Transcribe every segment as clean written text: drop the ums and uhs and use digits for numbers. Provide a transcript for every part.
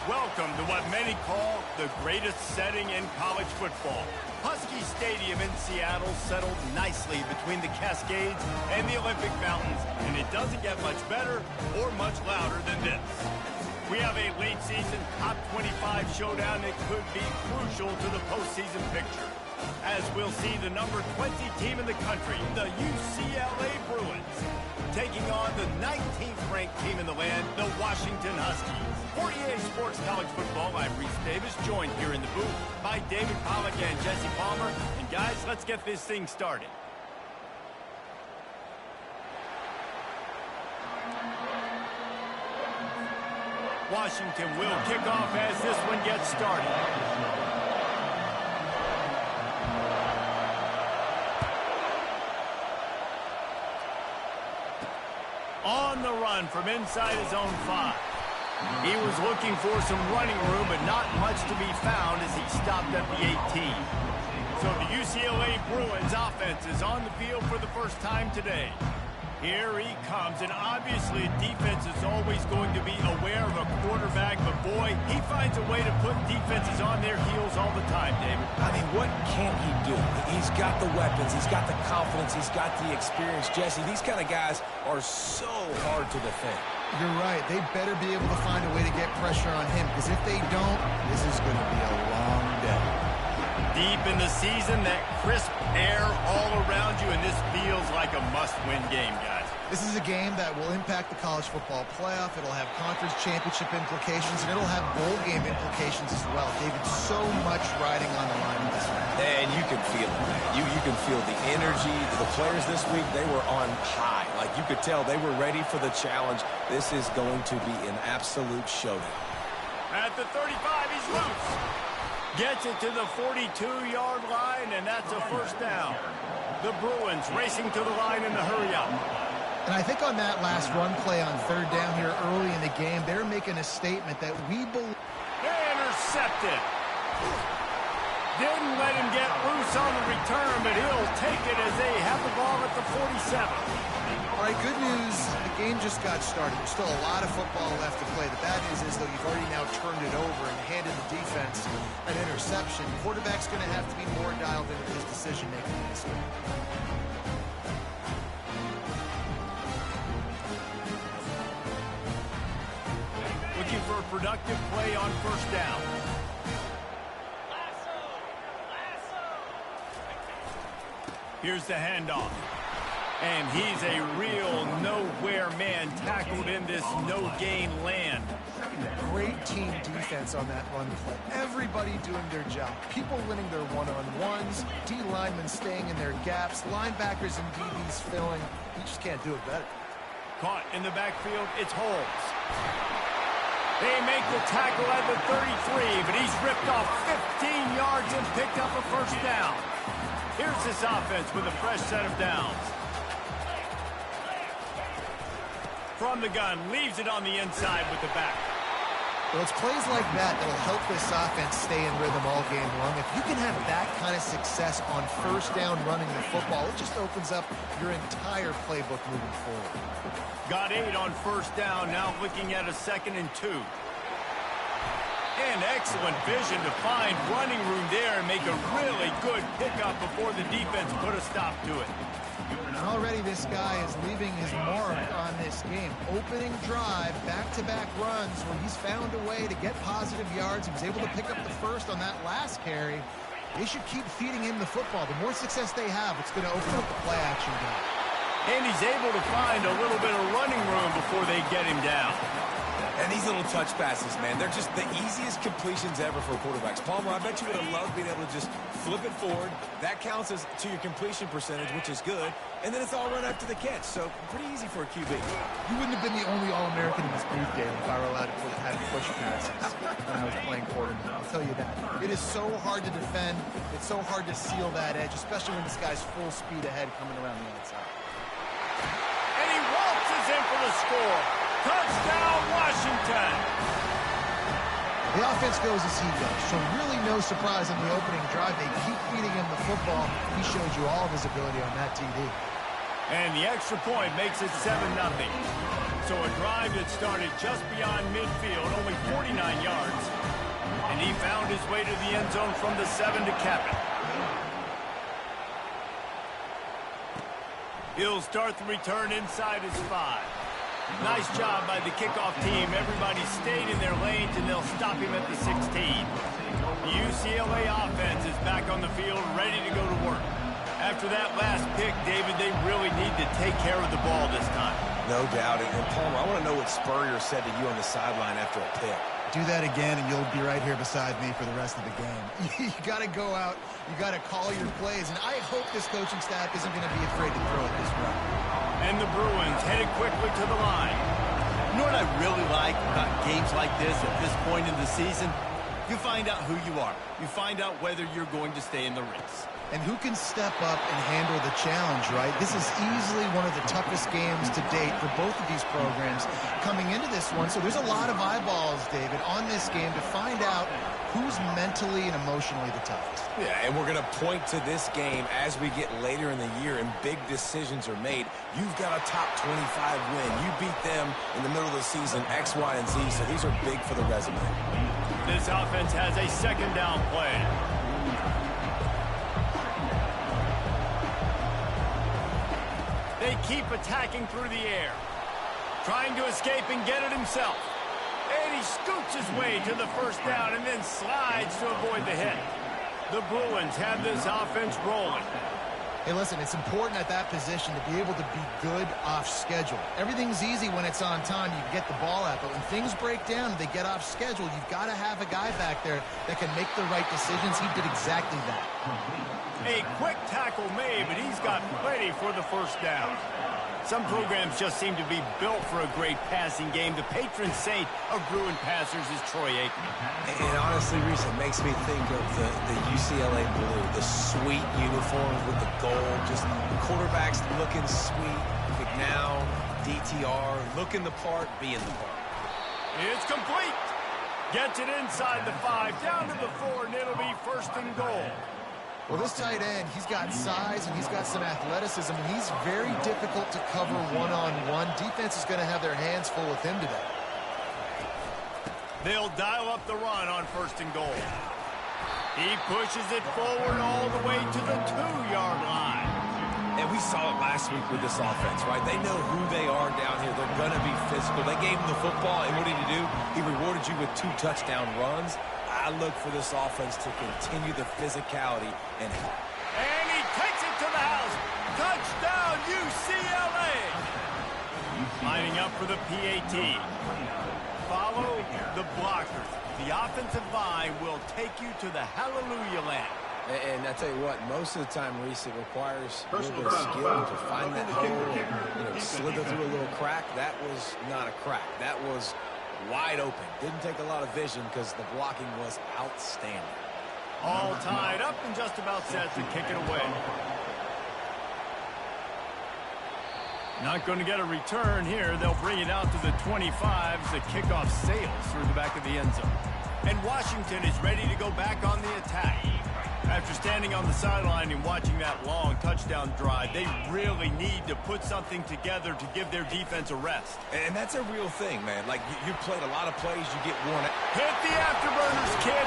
Welcome to what many call the greatest setting in college football. Husky Stadium in Seattle settled nicely between the Cascades and the Olympic Mountains, and it doesn't get much better or much louder than this. We have a late season top 25 showdown that could be crucial to the postseason picture, as we'll see the number 20 team in the country, the UCLA Bruins, taking on the 19th ranked team in the land, the Washington Huskies. For EA Sports College Football, I'm Reese Davis, joined here in the booth by David Pollack and Jesse Palmer. And guys, let's get this thing started. Washington will kick off as this one gets started. On the run from inside his own 5. He was looking for some running room, but not much to be found as he stopped at the 18. So the UCLA Bruins offense is on the field for the first time today. Here he comes, and obviously defense is always going to be aware of a quarterback, but boy, he finds a way to put defenses on their heels all the time, David. I mean, what can't he do? He's got the weapons, he's got the confidence, he's got the experience. Jesse, these kind of guys are so hard to defend. You're right. They better be able to find a way to get pressure on him, because if they don't, this is going to be a long day. Deep in the season, that crisp air all around you, and this feels like a must-win game, guys. This is a game that will impact the college football playoff. It'll have conference championship implications, and it'll have bowl game implications as well. David, so much riding on the line in this one. And you can feel it, man. You can feel the energy. The players this week, they were on high. Like, you could tell they were ready for the challenge. This is going to be an absolute showdown. At the 35, he's loose. Gets it to the 42-yard line, and that's a first down. The Bruins racing to the line in the hurry-up. And I think on that last run play on third down here early in the game, they're making a statement that we believe. Intercepted. Didn't let him get loose on the return, but he'll take it as they have the ball at the 47. All right, good news. The game just got started. There's still a lot of football left to play. The bad news is, though, you've already now turned it over and handed the defense an interception. The quarterback's going to have to be more dialed into his decision-making in this game. Looking for a productive play on first down. Here's the handoff. And he's a real nowhere man tackled in this no-gain land. Great team defense on that run play. Everybody doing their job. People winning their one-on-ones, D linemen staying in their gaps, linebackers and DBs filling. You just can't do it better. Caught in the backfield, it's Holmes. They make the tackle at the 33, but he's ripped off 15 yards and picked up a first down. Here's this offense with a fresh set of downs. From the gun, leaves it on the inside with the back. Well, it's plays like that that'll help this offense stay in rhythm all game long. If you can have that kind of success on first down running the football, it just opens up your entire playbook moving forward. Got 8 on first down, now looking at a 2nd and 2. And excellent vision to find running room there and make a really good pickup before the defense put a stop to it. And already this guy is leaving his mark on this game. Opening drive, back-to-back runs where he's found a way to get positive yards. He was able to pick up the first on that last carry. They should keep feeding him the football. The more success they have, it's going to open up the play-action game. And he's able to find a little bit of running room before they get him down. And these little touch passes, man, they're just the easiest completions ever for quarterbacks. Palmer, I bet you would have loved being able to just flip it forward. That counts as to your completion percentage, which is good. And then it's all run after the catch, so pretty easy for a QB. You wouldn't have been the only All-American in this booth, Dave, if I were allowed to have push passes when I was playing quarterback. I'll tell you that. It is so hard to defend. It's so hard to seal that edge, especially when this guy's full speed ahead coming around the outside. And he waltzes in for the score. Touchdown, Washington. The offense goes as he goes, so really no surprise on the opening drive. They keep feeding him the football. He showed you all of his ability on that TD. And the extra point makes it 7-0. So a drive that started just beyond midfield, only 49 yards. And he found his way to the end zone from the 7 to cap it. He'll start the return inside his 5. Nice job by the kickoff team. Everybody stayed in their lanes, and they'll stop him at the 16. The UCLA offense is back on the field, ready to go to work. After that last pick, David, they really need to take care of the ball this time. No doubt. And Palmer, I want to know what Spurrier said to you on the sideline after a pick. Do that again, and you'll be right here beside me for the rest of the game. You got to go out. You got to call your plays. And I hope this coaching staff isn't going to be afraid to throw it this way. And the Bruins headed quickly to the line. You know what I really like about games like this at this point in the season? You find out who you are. You find out whether you're going to stay in the race. And who can step up and handle the challenge, right? This is easily one of the toughest games to date for both of these programs coming into this one. So there's a lot of eyeballs, David, on this game to find out who's mentally and emotionally the toughest. Yeah, and we're going to point to this game as we get later in the year and big decisions are made. You've got a top 25 win. You beat them in the middle of the season, X, Y, and Z, so these are big for the resume. This offense has a second down play. They keep attacking through the air. Trying to escape and get it himself. And he scoots his way to the first down and then slides to avoid the hit. The Bruins have this offense rolling. Hey, listen, it's important at that position to be able to be good off schedule. Everything's easy when it's on time. You can get the ball out. But when things break down and they get off schedule, you've got to have a guy back there that can make the right decisions. He did exactly that. A quick tackle made, but he's got plenty for the first down. Some programs just seem to be built for a great passing game. The patron saint of Bruin passers is Troy Aikman. And honestly, Reese, it makes me think of the UCLA blue, the sweet uniforms with the gold, just the quarterbacks looking sweet. McNown, DTR, looking the part, being the part. It's complete. Gets it inside the 5, down to the 4, and it'll be first and goal. Well, this tight end, he's got size and he's got some athleticism, and he's very difficult to cover one-on-one. Defense is going to have their hands full with him today. They'll dial up the run on first and goal. He pushes it forward all the way to the 2-yard line. And we saw it last week with this offense, right? They know who they are down here. They're going to be physical. They gave him the football, and what did he do? He rewarded you with 2 touchdown runs. I look for this offense to continue the physicality. And he takes it to the house. Touchdown, UCLA. Lining up for the PAT. Follow the blockers. The offensive line will take you to the hallelujah land. And I tell you what, most of the time, Reese, it requires a little bit of skill to find that hole and slither through a little crack. That was not a crack. That was wide open. Didn't take a lot of vision because the blocking was outstanding. All tied up and just about set to kick it away. Not going to get a return here. They'll bring it out to the 25 as the kickoff sails through the back of the end zone. And Washington is ready to go back on the attack. After standing on the sideline and watching that long touchdown drive, they really need to put something together to give their defense a rest. And that's a real thing, man. Like, you played a lot of plays, you get worn out. Hit the afterburners, kid.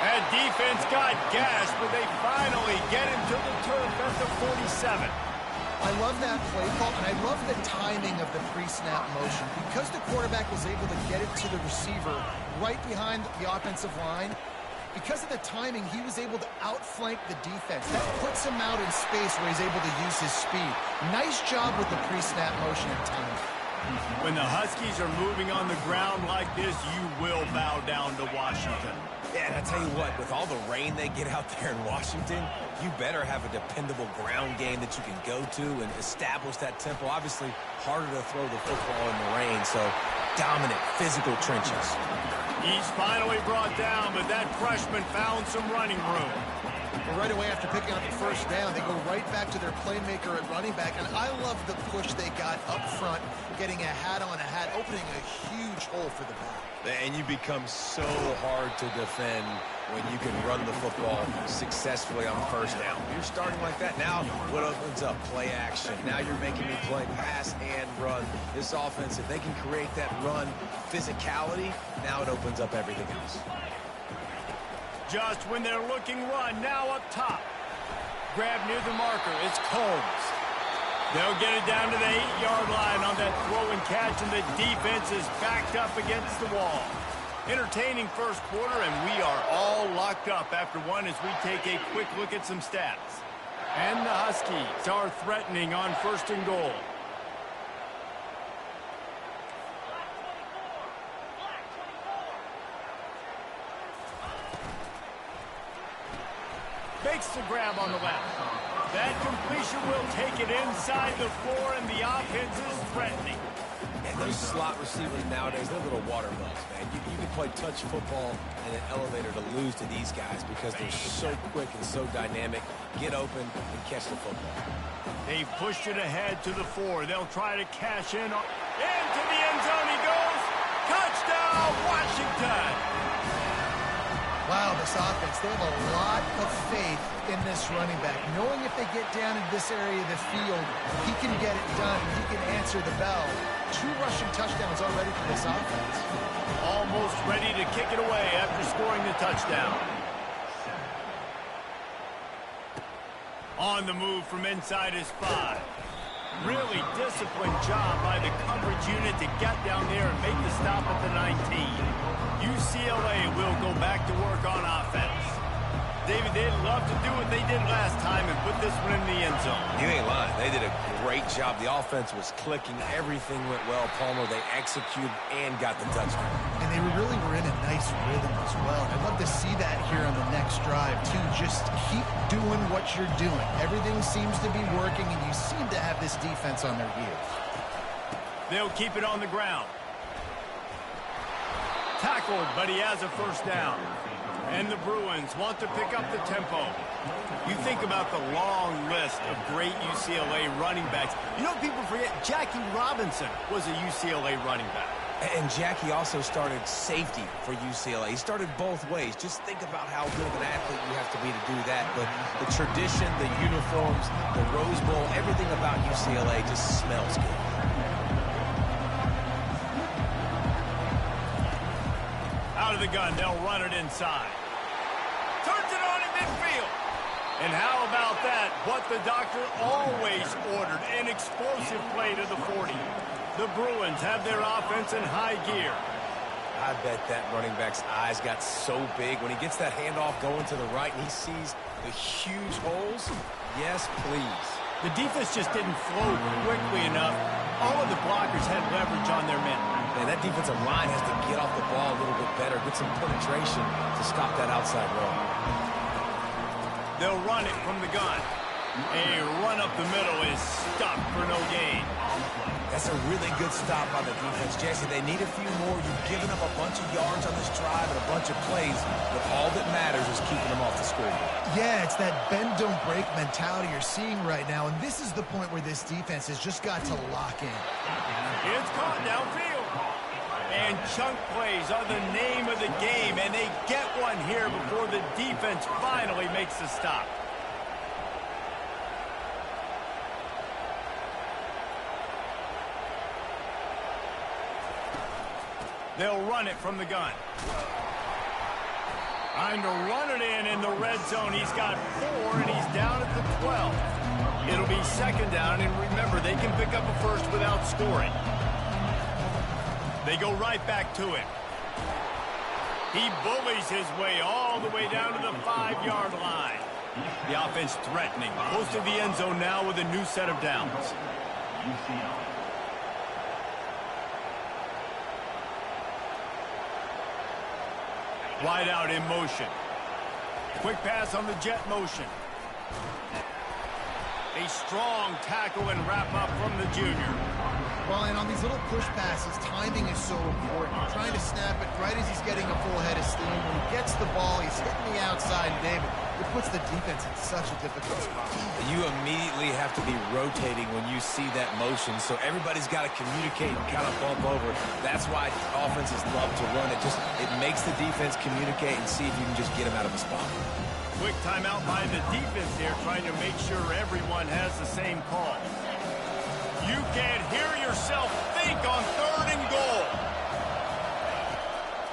That defense got gas, but they finally get him to the turf at the 47. I love that play call, and I love the timing of the pre-snap motion. Because the quarterback was able to get it to the receiver right behind the offensive line, because of the timing, he was able to outflank the defense. That puts him out in space where he's able to use his speed. Nice job with the pre-snap motion and timing. When the Huskies are moving on the ground like this, you will bow down to Washington. Yeah, and I tell you what, with all the rain they get out there in Washington, you better have a dependable ground game that you can go to and establish that tempo. Obviously, harder to throw the football in the rain, so dominant, physical trenches. He's finally brought down, but that freshman found some running room. Well, right away after picking up the first down, they go right back to their playmaker at running back, and I love the push they got up front, getting a hat on a hat, opening a huge hole for the back. And you become so hard to defend when you can run the football successfully on first down. You're starting like that. Now what opens up? Play action. Now you're making me play pass and run. This offense, if they can create that run physicality, now it opens up everything else. Just when they're looking run, now up top. Grab near the marker. It's Combs. They'll get it down to the 8-yard line on that throw and catch, and the defense is backed up against the wall. Entertaining first quarter, and we are all locked up after one as we take a quick look at some stats. And the Huskies are threatening on 1st and goal. Makes the grab on the left. That completion will take it inside the 4, and the offense is threatening. And those slot receivers nowadays, they're little water bugs, man. You can play touch football in an elevator to lose to these guys because they're so quick and so dynamic. Get open and catch the football. They've pushed it ahead to the 4. They'll try to cash in. Into the end zone he goes. Touchdown, Washington. Wow, this offense, they have a lot of faith in this running back. Knowing if they get down in this area of the field, he can get it done. He can answer the bell. 2 rushing touchdowns already for this offense. Almost ready to kick it away after scoring the touchdown. On the move from inside his 5. Really disciplined job by the coverage unit to get down there and make the stop at the 19. UCLA will go back to work on offense. David, they'd love to do what they did last time and put this one in the end zone. You ain't lying. They did a great job. The offense was clicking. Everything went well. Palmer, they executed and got the touchdown. And they really were in a nice rhythm as well. And I'd love to see that here on the next drive, too. Just keep doing what you're doing. Everything seems to be working, and you seem to have this defense on their heels. They'll keep it on the ground. Tackled, but he has a first down. And the Bruins want to pick up the tempo. You think about the long list of great UCLA running backs. You know, people forget Jackie Robinson was a UCLA running back. And Jackie also started safety for UCLA. He started both ways. Just think about how good of an athlete you have to be to do that. But the tradition, the uniforms, the Rose Bowl, everything about UCLA just smells good. Out of the gun, they'll run it inside. Turns it on in midfield. And how about that? What the doctor always ordered, an explosive play to the 40. The Bruins have their offense in high gear. I bet that running back's eyes got so big when he gets that handoff going to the right and he sees the huge holes. Yes, please. The defense just didn't flow quickly enough. All of the blockers had leverage on their men. Man, that defensive line has to get off the ball a little bit better, get some penetration to stop that outside run. They'll run it from the gun. A run up the middle is stuck for no gain. That's a really good stop by the defense. Jesse, they need a few more. You've given up a bunch of yards on this drive and a bunch of plays, but all that matters is keeping them off the scoreboard. Yeah, it's that bend, don't break mentality you're seeing right now, and this is the point where this defense has just got to lock in. It's caught downfield. And chunk plays are the name of the game, and they get one here before the defense finally makes the stop. They'll run it from the gun. Trying to run it in the red zone. He's got 4, and he's down at the 12. It'll be second down, and remember, they can pick up a first without scoring. They go right back to him. He bullies his way all the way down to the 5-yard line. The offense threatening. Close to the end zone now with a new set of downs. Wide out in motion. Quick pass on the jet motion. A strong tackle and wrap up from the junior. Well, and on these little push passes, timing is so important. Trying to snap it right as he's getting a full head of steam. When he gets gets the ball. He's hitting the outside, and David, it puts the defense in such a difficult spot. You immediately have to be rotating when you see that motion, so everybody's got to communicate and kind of bump over. That's why offenses love to run it. It makes the defense communicate and see if you can just get them out of a spot. Quick timeout by the defense here, trying to make sure everyone has the same call. You can't hear yourself think on 3rd and goal.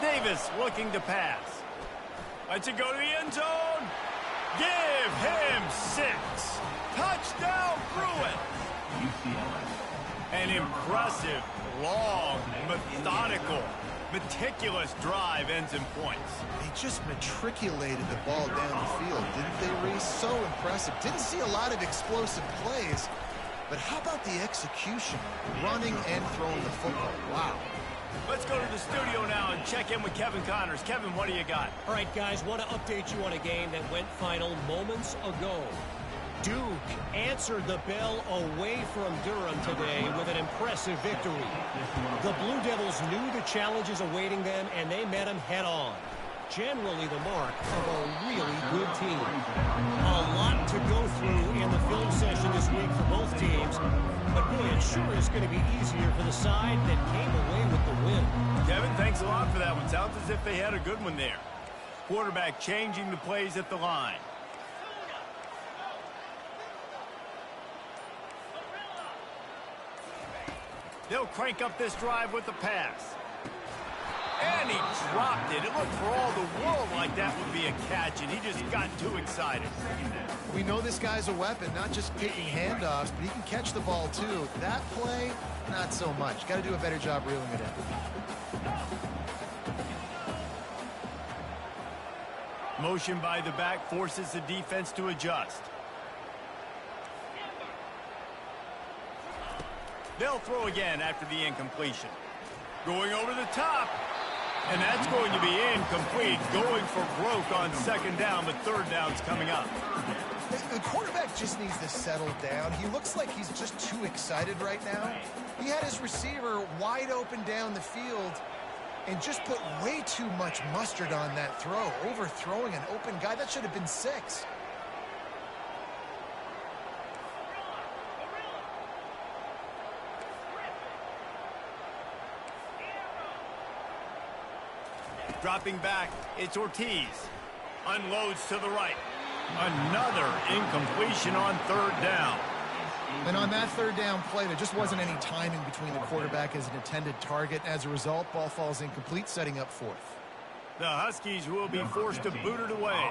Davis looking to pass. Lets it go to the end zone. Give him 6. Touchdown, Bruins. An impressive, long, methodical, meticulous drive ends in points. They just matriculated the ball down the field, didn't they, Reese? So impressive. Didn't see a lot of explosive plays, but how about the execution? Running and throwing the football. Wow. Let's go to the studio now and check in with Kevin Connors. Kevin, what do you got? All right, guys, want to update you on a game that went final moments ago. Duke answered the bell away from Durham today with an impressive victory. The Blue Devils knew the challenges awaiting them, and they met them head-on. Generally the mark of a really good team. A lot to go through in the film session this week for both teams, but boy, it sure is going to be easier for the side that came away with the win. Kevin, thanks a lot for that one. Sounds as if they had a good one there. Quarterback changing the plays at the line. They'll crank up this drive with the pass. And he dropped it. It looked for all the world like that would be a catch, and he just got too excited. We know this guy's a weapon, not just kicking handoffs, but he can catch the ball too. That play, not so much. Got to do a better job reeling it in. Motion by the back forces the defense to adjust. They'll throw again after the incompletion. Going over the top. And that's going to be incomplete. Going for broke on 2nd down, but 3rd down's coming up. The quarterback just needs to settle down. He looks like he's just too excited right now. He had his receiver wide open down the field and just put way too much mustard on that throw, overthrowing an open guy. That should have been 6. Dropping back, it's Ortiz. Unloads to the right. Another incompletion on 3rd down. And on that 3rd down play, there just wasn't any timing between the quarterback as an intended target. As a result, ball falls incomplete, setting up 4th. The Huskies will be forced to boot it away.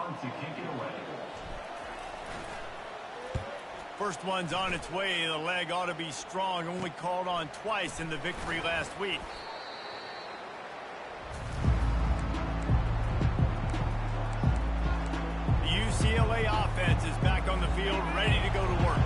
First one's on its way. The leg ought to be strong. Only called on twice in the victory last week. UCLA offense is back on the field, ready to go to work.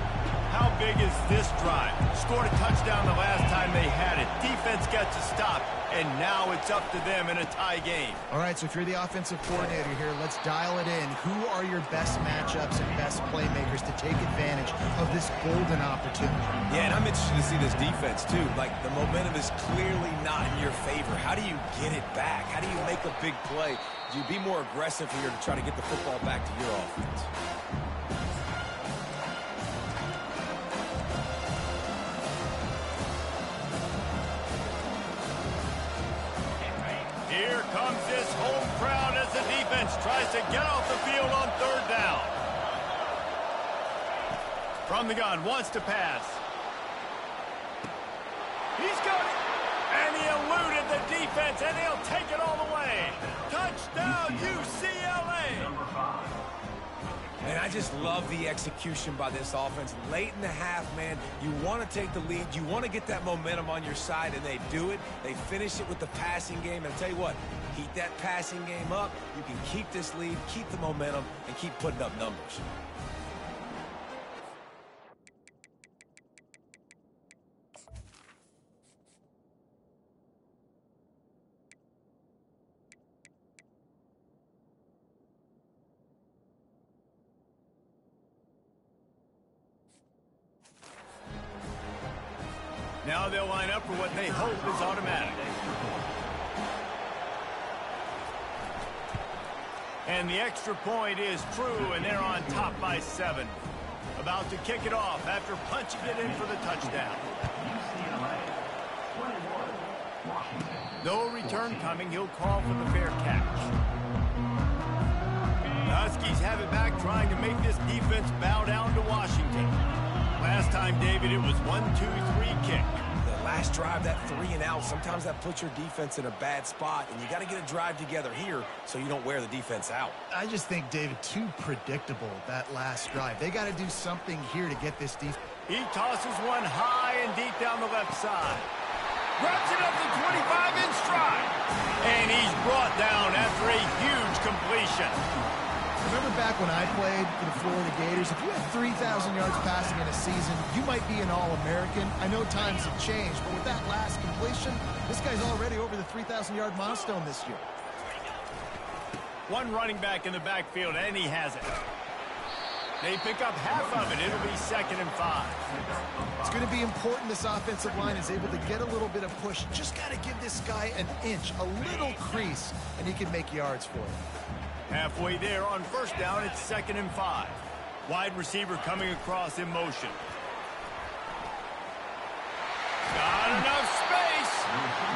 How big is this drive? Scored a touchdown the last time they had it. Defense gets a stop, and now it's up to them in a tie game. All right, so if you're the offensive coordinator here, let's dial it in. Who are your best matchups and best playmakers to take advantage of this golden opportunity? Yeah, and I'm interested to see this defense, too. Like, the momentum is clearly not in your favor. How do you get it back? How do you make a big play? Do you be more aggressive here to try to get the football back to your offense? Here comes this home crowd as the defense tries to get off the field on 3rd down. From the gun, wants to pass. He's got it. And he eluded the defense, and he'll take it all the way. Touchdown, UCLA. And I just love the execution by this offense. Late in the half, man, you want to take the lead. You want to get that momentum on your side, and they do it. They finish it with the passing game. And I'll tell you what, keep that passing game up. You can keep this lead, keep the momentum, and keep putting up numbers. Now they'll line up for what they hope is automatic. And the extra point is true, and they're on top by 7. About to kick it off after punching it in for the touchdown. No return coming. He'll call for the fair catch. The Huskies have it back, trying to make this defense bow down to Washington. Last time, David, it was 1-2-3 kick. The last drive, that 3 and out, sometimes that puts your defense in a bad spot, and you got to get a drive together here so you don't wear the defense out. I just think, David, too predictable, that last drive. They got to do something here to get this defense. He tosses one high and deep down the left side. Grabs it up to 25 in stride. And he's brought down after a huge completion. Remember back when I played for the Florida Gators, if you had 3,000 yards passing in a season, you might be an All-American. I know times have changed, but with that last completion, this guy's already over the 3,000-yard milestone this year. One running back in the backfield, and he has it. They pick up half of it. It'll be 2nd and 5. It's going to be important this offensive line is able to get a little bit of push. Just got to give this guy an inch, a little crease, and he can make yards for it. Halfway there on 1st down, it's 2nd and 5. Wide receiver coming across in motion. Got enough space.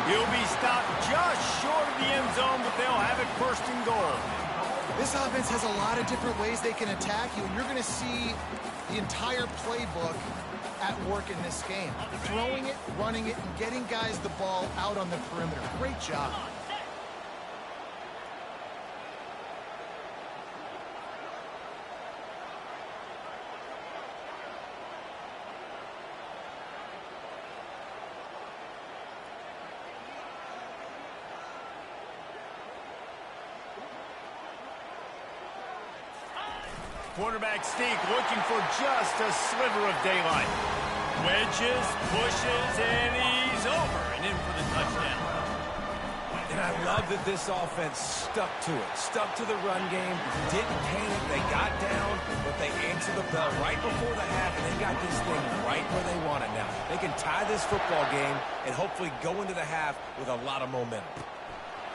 He'll be stopped just short of the end zone, but they'll have it 1st and goal. This offense has a lot of different ways they can attack you, and you're going to see the entire playbook at work in this game. Throwing it, running it, and getting guys the ball out on the perimeter. Great job. Quarterback sneak looking for just a sliver of daylight. Wedges, pushes, and he's over and in for the touchdown. And I love that this offense stuck to it. Stuck to the run game, didn't panic, they got down, but they answered the bell right before the half, and they got this thing right where they want it now. They can tie this football game and hopefully go into the half with a lot of momentum.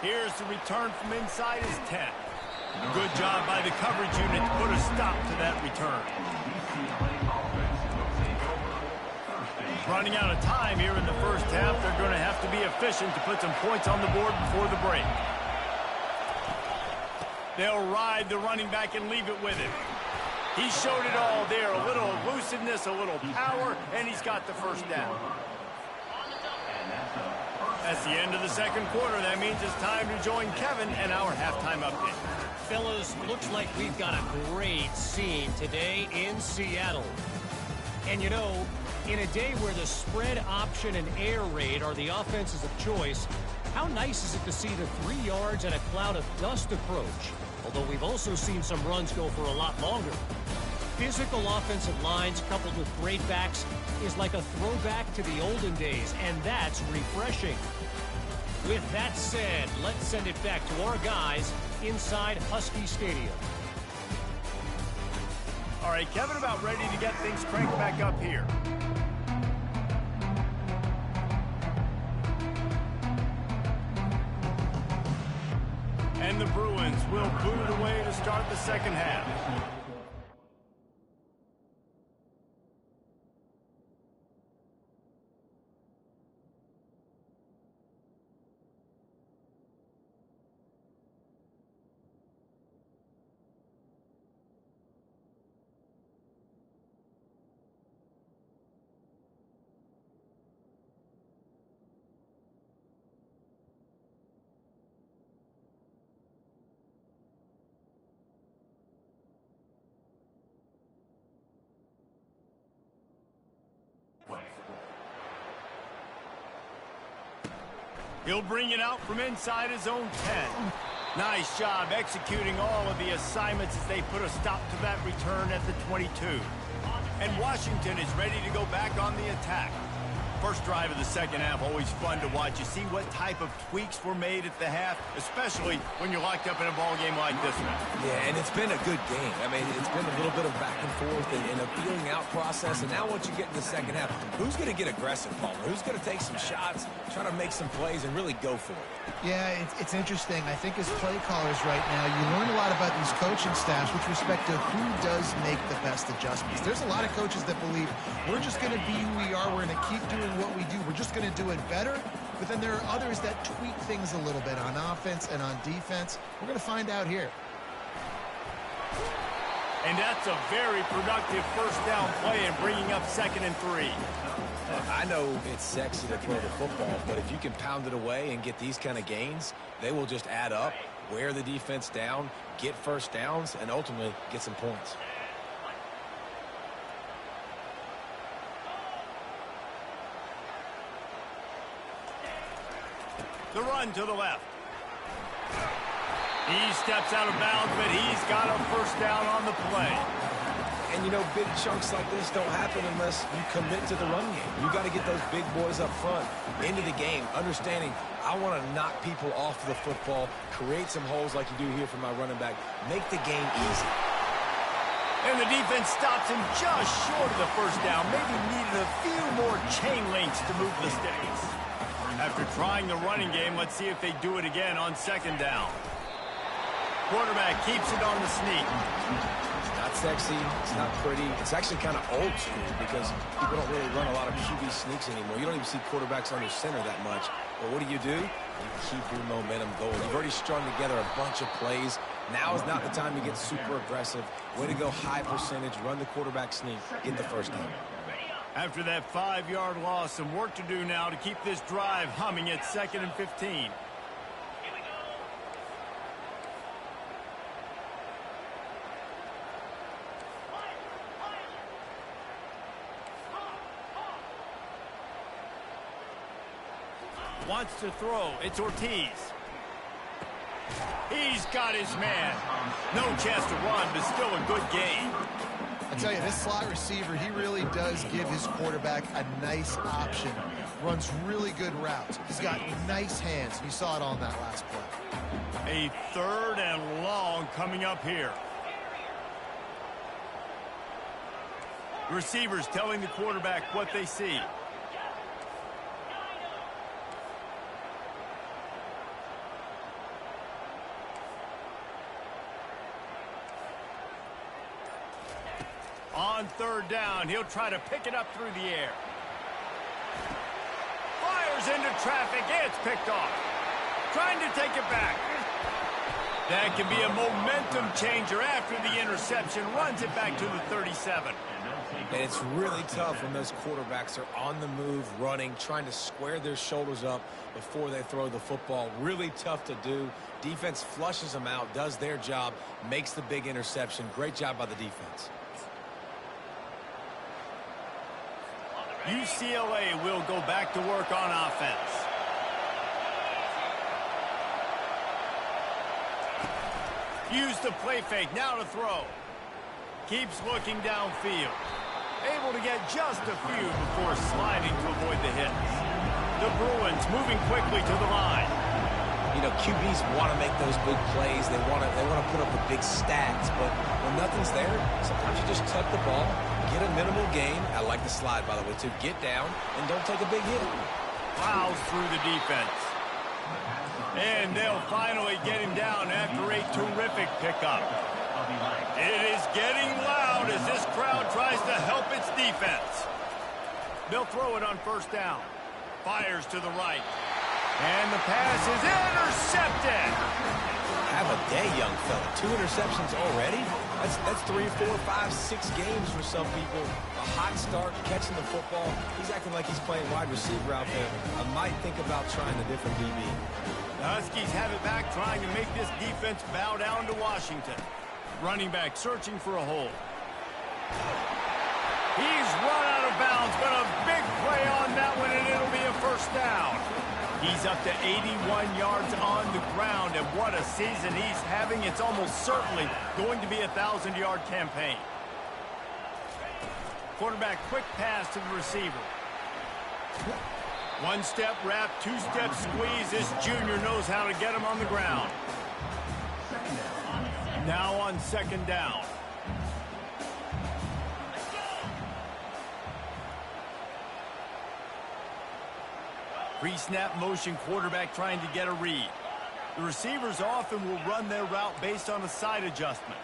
Here's the return from inside his 10. Good job by the coverage unit to put a stop to that return. Running out of time here in the 1st half. They're going to have to be efficient to put some points on the board before the break. They'll ride the running back and leave it with him. He showed it all there. A little elusiveness, a little power, and he's got the 1st down. That's the end of the 2nd quarter. That means it's time to join Kevin and our halftime update. Fellas, looks like we've got a great scene today in Seattle. And you know, in a day where the spread option and air raid are the offenses of choice, how nice is it to see the 3 yards and a cloud of dust approach? Although we've also seen some runs go for a lot longer. Physical offensive lines coupled with great backs is like a throwback to the olden days, and that's refreshing. With that said, let's send it back to our guys inside Husky Stadium. All right, Kevin, about ready to get things cranked back up here. And the Bruins will boot it away to start the 2nd half. He'll bring it out from inside his own 10. Nice job executing all of the assignments as they put a stop to that return at the 22. And Washington is ready to go back on the attack. First drive of the second half, always fun to watch. You see what type of tweaks were made at the half, especially when you're locked up in a ball game like this one. Yeah, and it's been a good game. I mean, it's been a little bit of back and forth and a feeling out process. And now once you get in the second half, who's going to get aggressive, Palmer? Who's going to take some shots, try to make some plays, and really go for it? Yeah, it's interesting. I think as play callers right now, you learn a lot about these coaching staffs with respect to who does make the best adjustments. There's a lot of coaches that believe we're just going to be who we are. We're going to keep doing what we do. We're just going to do it better. But then there are others that tweak things a little bit on offense and on defense. We're going to find out here. And that's a very productive first down play and bringing up 2nd and 3. I know it's sexy to throw the football, but if you can pound it away and get these kind of gains, they will just add up, wear the defense down, get first downs, and ultimately get some points. The run to the left. He steps out of bounds, but he's got a first down on the play. And, you know, big chunks like this don't happen unless you commit to the run game. You got to get those big boys up front into the game, understanding I want to knock people off the football, create some holes like you do here for my running back, make the game easy. And the defense stops him just short of the first down. Maybe needed a few more chain links to move the sticks. After trying the running game, let's see if they do it again on 2nd down. Quarterback keeps it on the sneak. It's not sexy. It's not pretty. It's actually kind of old school because people don't really run a lot of QB sneaks anymore. You don't even see quarterbacks under center that much. But what do? You keep your momentum going. You've already strung together a bunch of plays. Now is not the time to get super aggressive. Way to go high percentage. Run the quarterback sneak. Get the first down. After that 5-yard loss, some work to do now to keep this drive humming at 2nd and 15. Wants to throw. It's Ortiz. He's got his man. No chance to run, but still a good gain. I tell you, this slot receiver, he really does give his quarterback a nice option. Runs really good routes. He's got nice hands. You saw it on that last play. A 3rd and long coming up here. Receivers telling the quarterback what they see. On 3rd down, he'll try to pick it up through the air. Fires into traffic. It's picked off. Trying to take it back. That can be a momentum changer after the interception. Runs it back to the 37. And it's really tough when those quarterbacks are on the move, running, trying to square their shoulders up before they throw the football. Really tough to do. Defense flushes them out, does their job, makes the big interception. Great job by the defense. UCLA will go back to work on offense. Use the play fake, now to throw. Keeps looking downfield. Able to get just a few before sliding to avoid the hits. The Bruins moving quickly to the line. You know, QBs want to make those big plays. They want to put up the big stats, but when nothing's there, sometimes you just tuck the ball, get a minimal gain. I like the slide, by the way, too. Get down and don't take a big hit. Plows through the defense. And they'll finally get him down after a terrific pickup. It is getting loud as this crowd tries to help its defense. They'll throw it on 1st down. Fires to the right. And the pass is intercepted. Have a day, young fella. 2 interceptions already? That's 3, 4, 5, 6 games for some people. A hot start, catching the football. He's acting like he's playing wide receiver out there. I might think about trying a different DB. The Huskies have it back, trying to make this defense bow down to Washington. Running back searching for a hole. He's run out of bounds, but a big play on that one, and it'll be a 1st down. He's up to 81 yards on the ground, and what a season he's having. It's almost certainly going to be a 1,000-yard campaign. Quarterback quick pass to the receiver. One-step wrap, two-step squeeze. This junior knows how to get him on the ground. Now on second down. Pre-snap motion, quarterback trying to get a read. The receivers often will run their route based on a side adjustment.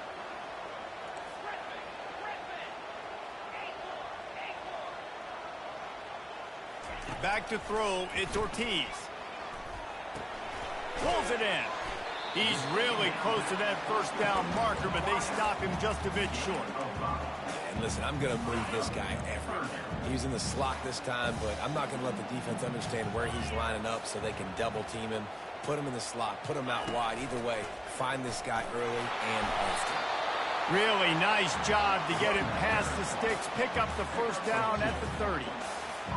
Back to throw, it's Ortiz. Pulls it in. He's really close to that first down marker, but they stop him just a bit short. And listen, I'm going to move this guy everywhere. He's in the slot this time, but I'm not going to let the defense understand where he's lining up so they can double team him, put him in the slot, put him out wide. Either way, find this guy early and often. Really nice job to get it past the sticks, pick up the first down at the 30.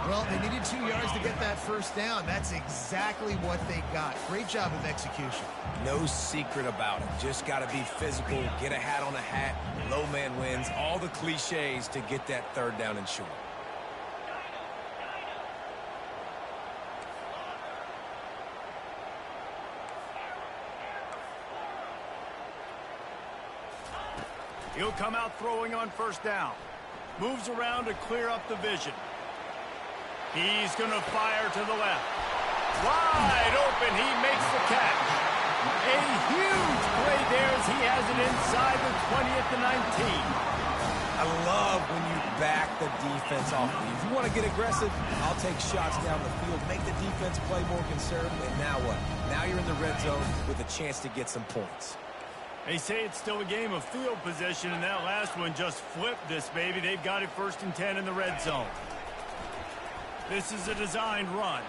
Well, they needed 2 yards to get that first down. That's exactly what they got. Great job of execution. No secret about it. Just got to be physical, get a hat on a hat, low man wins, all the cliches to get that third down and short. He'll come out throwing on first down. Moves around to clear up the vision. He's going to fire to the left. Wide open, he makes the catch. A huge play there as he has it inside the 20 at the 19. I love when you back the defense off. If you want to get aggressive, I'll take shots down the field, make the defense play more conservative, and now what? Now you're in the red zone with a chance to get some points. They say it's still a game of field position, and that last one just flipped this baby. They've got it 1st and 10 in the red zone. This is a designed run.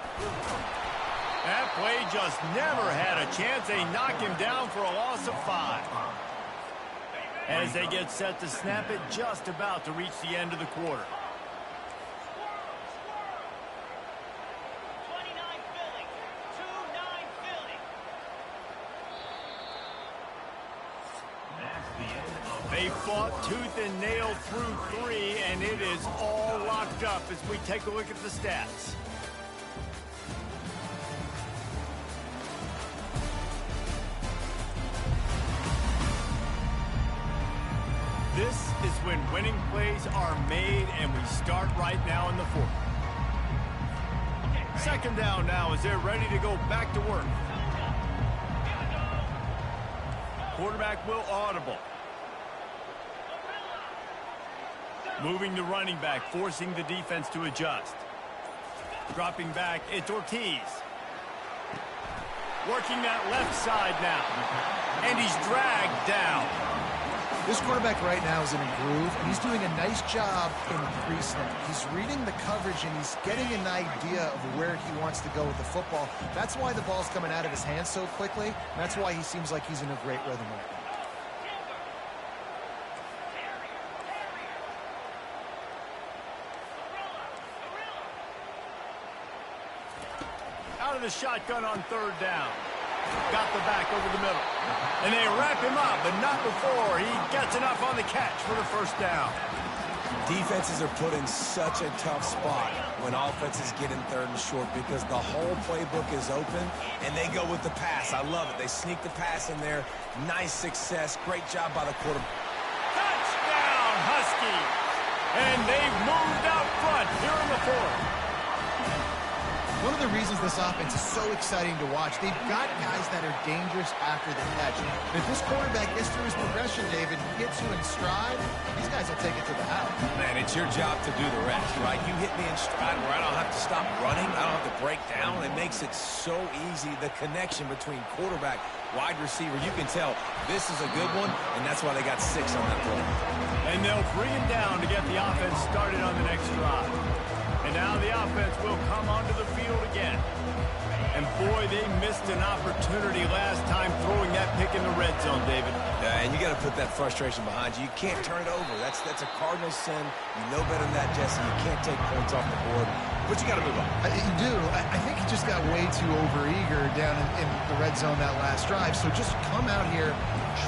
That play just never had a chance. They knock him down for a loss of 5. As they get set to snap it, just about to reach the end of the quarter. They fought tooth and nail through 3, and it is all locked up as we take a look at the stats. This is when winning plays are made, and we start right now in the 4th. Second down now as they're ready to go back to work. Quarterback will audible. Moving the running back, forcing the defense to adjust. Dropping back, it's Ortiz. Working that left side now. And he's dragged down. This quarterback right now is in a groove, and he's doing a nice job in pre-snap. He's reading the coverage, and he's getting an idea of where he wants to go with the football. That's why the ball's coming out of his hands so quickly. And that's why he seems like he's in a great rhythm right now. Out of the shotgun on 3rd down. Got the back over the middle. And they wrap him up, but not before he gets enough on the catch for the first down. Defenses are put in such a tough spot when offenses get in 3rd and short because the whole playbook is open, and they go with the pass. I love it. They sneak the pass in there. Nice success. Great job by the quarterback. Touchdown, Huskies! And they've moved out front here in the 4th. One of the reasons this offense is so exciting to watch, they've got guys that are dangerous after the catch. And if this quarterback gets through his progression, David, hits you in stride, these guys will take it to the house. Man, it's your job to do the rest, right? You hit me in stride where I don't have to stop running. I don't have to break down. It makes it so easy, the connection between quarterback, wide receiver. You can tell this is a good one, and that's why they got 6 on that play. And they'll bring him down to get the offense started on the next drive. And now the offense will come onto the field again. And boy, they missed an opportunity last time throwing that pick in the red zone, David. And you got to put that frustration behind you. You can't turn it over. That's a cardinal sin. You know better than that, Jesse. You can't take points off the board. But you got to move on. You do. I think he just got way too overeager down in the red zone that last drive. So just come out here,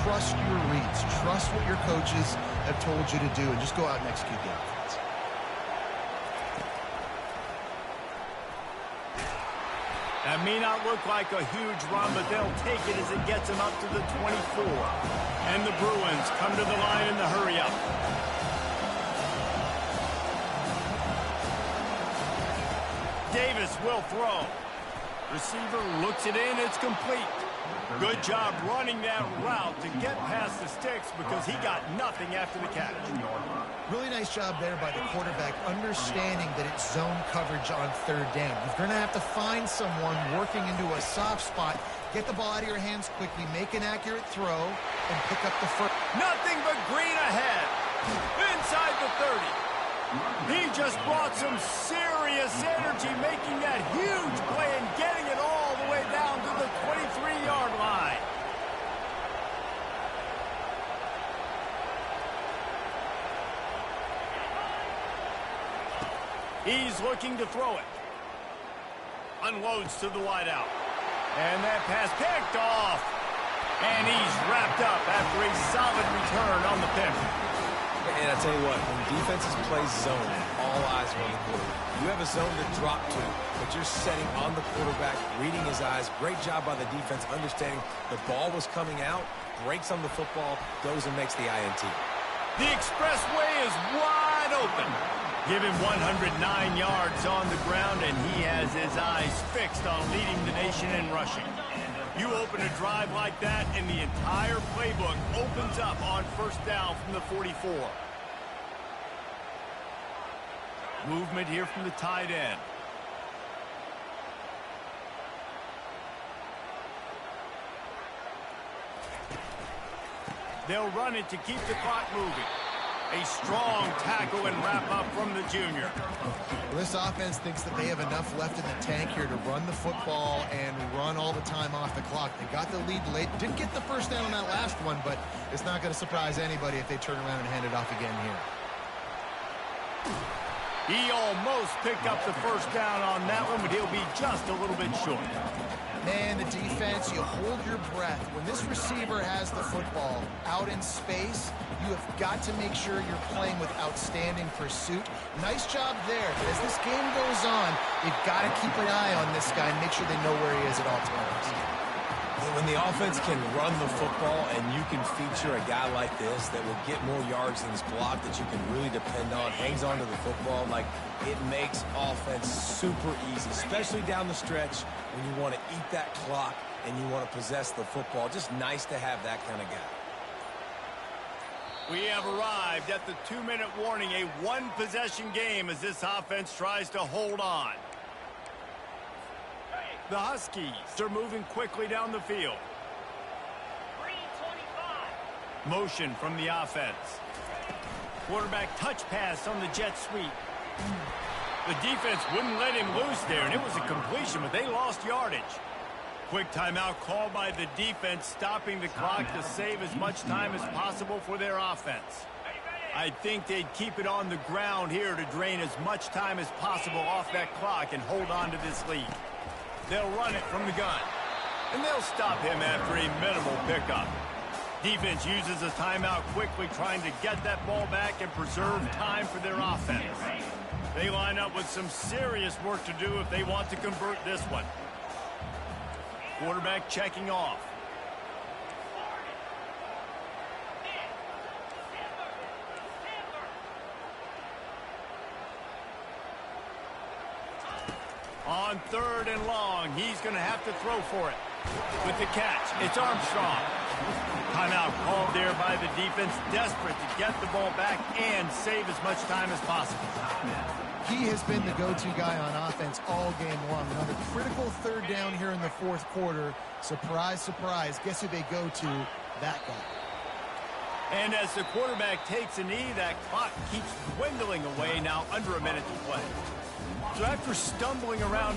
trust your reads, trust what your coaches have told you to do, and just go out and execute the offense. That may not look like a huge run, but they'll take it as it gets them up to the 24. And the Bruins come to the line in the hurry-up. Davis will throw. Receiver looks it in. It's complete. Good job running that route to get past the sticks because he got nothing after the catch. Really nice job there by the quarterback, understanding that it's zone coverage on third down. You're going to have to find someone working into a soft spot, get the ball out of your hands quickly, make an accurate throw, and pick up the first. Nothing but green ahead. Inside the 30. He just brought some serious energy, making that huge play and getting it all the way down to the 23-yard line. He's looking to throw it. Unloads to the wideout. And that pass picked off. And he's wrapped up after a solid return on the pick. And I tell you what, when defenses play zone, all eyes are on the quarterback. You have a zone to drop to, but you're setting on the quarterback, reading his eyes. Great job by the defense, understanding the ball was coming out, breaks on the football, goes and makes the INT. The expressway is wide open. Give him 109 yards on the ground, and he has his eyes fixed on leading the nation in rushing. You open a drive like that, and the entire playbook opens up on first down from the 44. Movement here from the tight end. They'll run it to keep the clock moving. A strong tackle and wrap up from the junior. Well, this offense thinks that they have enough left in the tank here to run the football and run all the time off the clock. They got the lead late. Didn't get the first down on that last one, but it's not going to surprise anybody if they turn around and hand it off again here. He almost picked up the first down on that one, but he'll be just a little bit short. Man, the defense, you hold your breath. When this receiver has the football out in space, you have got to make sure you're playing with outstanding pursuit. Nice job there. But as this game goes on, they've got to keep an eye on this guy and make sure they know where he is at all times. When the offense can run the football and you can feature a guy like this that will get more yards than his block that you can really depend on, hangs onto the football, like it makes offense super easy, especially down the stretch when you want to eat that clock and you want to possess the football. Just nice to have that kind of guy. We have arrived at the 2-minute warning, a one-possession game as this offense tries to hold on. The Huskies are moving quickly down the field. Motion from the offense. Quarterback touch pass on the jet sweep. The defense wouldn't let him loose there, and it was a completion, but they lost yardage. Quick timeout called by the defense, stopping the clock to save as much time as possible for their offense. I think they'd keep it on the ground here to drain as much time as possible off that clock and hold on to this lead. They'll run it from the gun, and they'll stop him after a minimal pickup. Defense uses a timeout quickly, trying to get that ball back and preserve time for their offense. They line up with some serious work to do if they want to convert this one. Quarterback checking off. On third and long, he's going to have to throw for it. With the catch, it's Armstrong. Timeout called there by the defense, desperate to get the ball back and save as much time as possible. He has been the go-to guy on offense all game long. And on the critical third down here in the fourth quarter, surprise, surprise, guess who they go to? That guy. And as the quarterback takes a knee, that clock keeps dwindling away, now under a minute to play. So after stumbling around